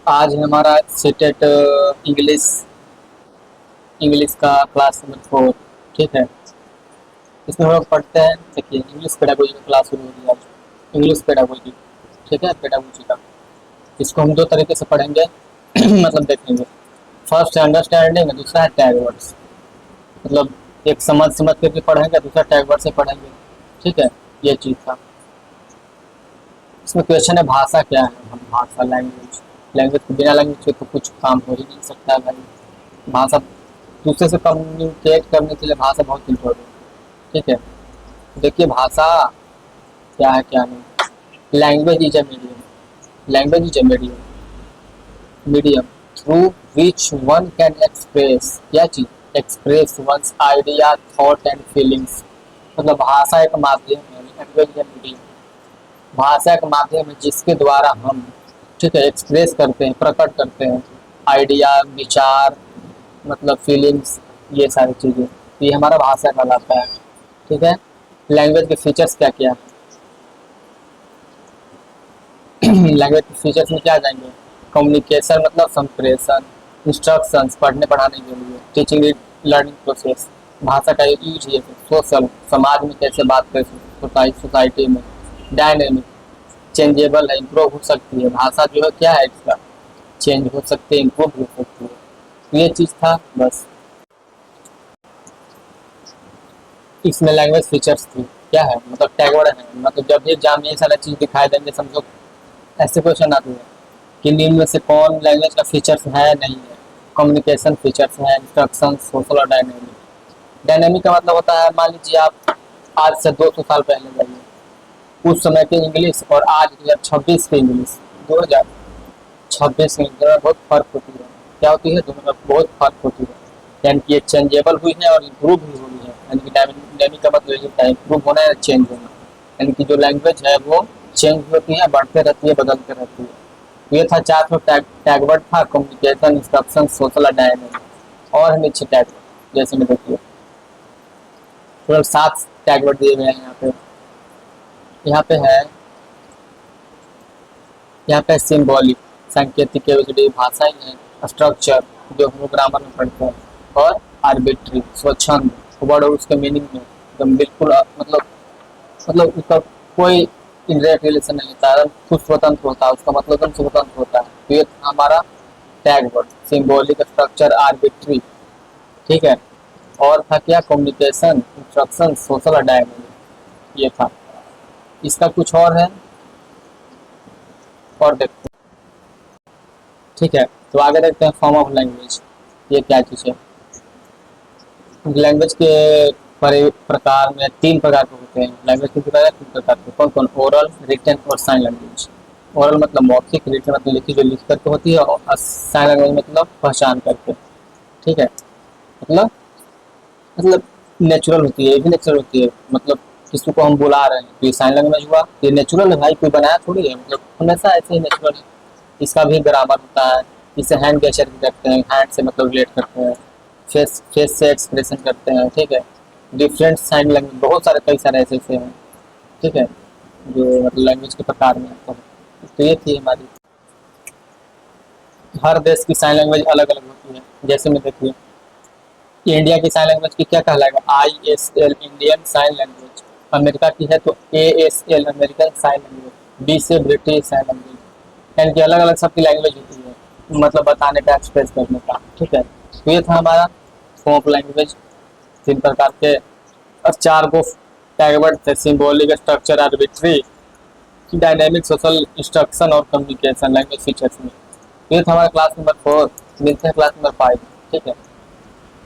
आज है हमारा सेटेट इंग्लिश इंग्लिश का क्लास नंबर 4। ठीक है। इसमें हम लोग पढ़ते हैं। देखिए, इंग्लिश पेडागोजी का क्लास शुरू हो गया आज। English pedagogy. ठीक है, पेडागोजी का इसको हम दो तरीके से पढ़ेंगे। मतलब देखेंगे। फर्स्ट है अंडरस्टैंडिंग, दूसरा है टैग वर्ड्स। मतलब एक समझ करके पढ़ेंगे, दूसरा टैग वर्ड से पढ़ेंगे। ठीक है, ये चीज़ था। इसमें क्वेश्चन है भाषा क्या है। हम भाषा, लैंग्वेज। लैंग्वेज के बिना लैंग्वेज के तो कुछ काम हो ही नहीं सकता है भाई। भाषा दूसरे से कम्युनिकेट करने के लिए भाषा बहुत इम्पोर्टेंट है। ठीक है। देखिए भाषा क्या है क्या नहीं। Language is a medium. Language is a medium through which one can express क्या चीज, express once idea, thought and feelings. मतलब भाषा एक माध्यम है, लैंग्वेज या मीडियम। भाषा एक माध्यम है जिसके द्वारा हम, ठीक है, एक्सप्रेस करते हैं, प्रकट करते हैं आइडिया, विचार, मतलब फीलिंग्स, ये सारी चीज़ें। ये हमारा भाषा कहलाता है। ठीक है। लैंग्वेज के फीचर्स क्या क्या है। लैंग्वेज के फीचर्स में क्या आ जाएंगे। कम्युनिकेशन मतलब संप्रेषण, इंस्ट्रक्शंस पढ़ने पढ़ाने के लिए, टीचिंग लर्निंग प्रोसेस। भाषा का यूज है सोशल, समाज में कैसे बात कर सोसाइटी में। डायनेमिक, चेंजेबल है, इम्प्रूव हो सकती है। भाषा जो है क्या है इसका, चेंज हो सकती है, इम्प्रूव हो सकती है। तो ये चीज़ था बस। इसमें लैंग्वेज फीचर्स थी क्या है, मतलब टैग वर्ड है। मतलब जब भी एग्जाम में ये सारा चीज़ दिखाई देंगे, समझो ऐसे क्वेश्चन आते हैं कि निम्न में से कौन लैंग्वेज का फीचर्स है नहीं है। कम्युनिकेशन फीचर्स है, इंस्ट्रक्शन, सोशल और डायनेमिक। डायनेमिक का मतलब होता है, मान लीजिए आप आज से 200 साल पहले जाइए, उस समय की इंग्लिश और आज 2026 की इंग्लिश, 2026 की इंग्लिश में बहुत फर्क होती है। क्या होती है, दोनों में बहुत फर्क होती है। यानी कि ये चेंजेबल हुई है और इम्प्रूव भी हुई है। यानी कि डायनेमिक का मतलब ये होता है इम्प्रूव होना या चेंज होना। यानी कि जो लैंग्वेज है वो चेंज होती है, बढ़ते रहती है, बदलते रहती है। तो ये था चार तो टैगवर्ड था, कम्युनिकेशन, इंस्ट्रक्शन, सोशल और डायनेमिक। और है नीचे टैगवर्ड, जैसे में देखिए टोटल 7 टैगवर्ड दिए गए हैं यहाँ पे। यहाँ पे है यहाँ पे सिंबॉलिक, सांकेतिक, एबीसीडी भाषा ही है। स्ट्रक्चर जो हम लोग ग्रामर में पढ़ते हैं। और आर्बिट्री, स्वच्छंद, वर्ड और उसके मीनिंग में एकदम बिल्कुल मतलब उसका कोई इनडायरेक्ट रिलेशन नहीं होता है, खुद स्वतंत्र होता है, उसका मतलब एकदम स्वतंत्र होता है। तो ये था हमारा tag word, symbolic, structure, arbitrary. ठीक है। और था क्या, कम्युनिकेशन, इंस्ट्रक्शन, सोशल और डायनेमिक। ये था। इसका कुछ और है, और देखते हैं। ठीक है, तो आगे देखते हैं फॉर्म ऑफ लैंग्वेज। ये क्या चीज़ है। लैंग्वेज के प्रकार में 3 प्रकार के होते हैं। लैंग्वेज के प्रकार 3 प्रकार के, कौन कौन, ओरल, रिटन और साइन लैंग्वेज। ओरल मतलब मौखिक, रिटन मतलब लिखी, जो लिख करके होती है, और साइन लैंग्वेज मतलब पहचान करके। ठीक है। मतलब मतलब नेचुरल होती है, ये भी नेचुरल होती है। मतलब किसी को हम बुला रहे हैं तो ये साइन लैंग्वेज हुआ, ये नेचुरल है भाई, कोई बनाया थोड़ी है, मतलब हमेशा ऐसे ही नेचुरल है। इसका भी ग्रामर होता है। इसे हैंड गेस्चर भी करते हैं, हैंड से मतलब रिलेट करते हैं, फेस से एक्सप्रेशन करते हैं। ठीक है। डिफरेंट साइन लैंग्वेज बहुत सारे, कई सारे ऐसे ऐसे हैं। ठीक है, जो मतलब लैंग्वेज के प्रकार में आता है। तो ये थी हमारी। हर देश की साइन लैंग्वेज अलग अलग होती है। जैसे में देखिए, इंडिया की साइन लैंग्वेज की क्या कहलाएगा, ISL Indian sign language. America की है तो ASL American sign language. B से ब्रिटिश साइन लैंग्वेज। यानी कि अलग अलग सबकी लैंग्वेज होती है, मतलब बताने का, एक्सप्रेस करने का। ठीक है। तो ये था हमारा फॉर्म ऑफ लैंग्वेज, 3 प्रकार के। और 4 को टैगवर्ड थे, symbolic, structure, arbitrary, dynamic, social, instruction और कम्युनिकेशन लैंग्वेज फीचर्स में। ये था हमारा क्लास नंबर 4। मिलते हैं क्लास नंबर 5। ठीक है।